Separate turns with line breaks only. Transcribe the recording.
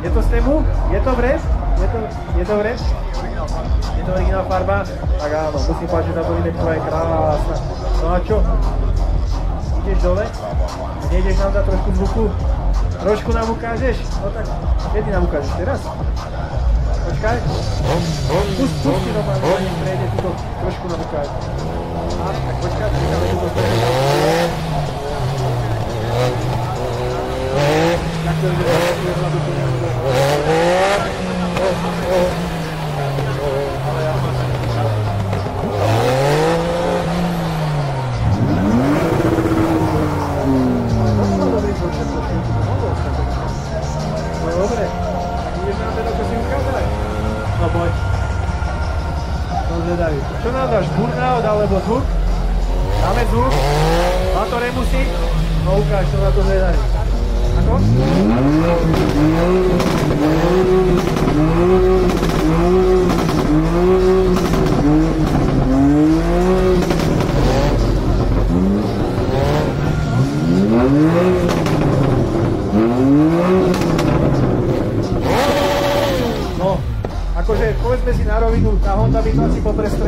Je to z Temu? Je to vred? Je to vred? Je to originál farba? Tak áno, musím povedať, že táto linečka je krásna. No a čo? Ideš dole? Nejdeš nám dať trošku zvuku? Trošku nám ukážeš? No tak, kedy nám ukážeš? Teraz? Počkaj. Pusti normálne, nech prejde túto, trošku nám ukáže. A, tak počkaj, čakáme túto prejde. Tak to ide, na túto nebude. Ale ja mám no dobre, tak ideš nám teda, čo si ukázať? No poď. To zvedajú. Čo nám dáš? Burnout alebo zvuk? Dáme zvuk? Má to remusy? No ukáž, čo na to zvedajú. Ako? No, akože povedzme si na rovinu, tá Honda by to asi poprestrela.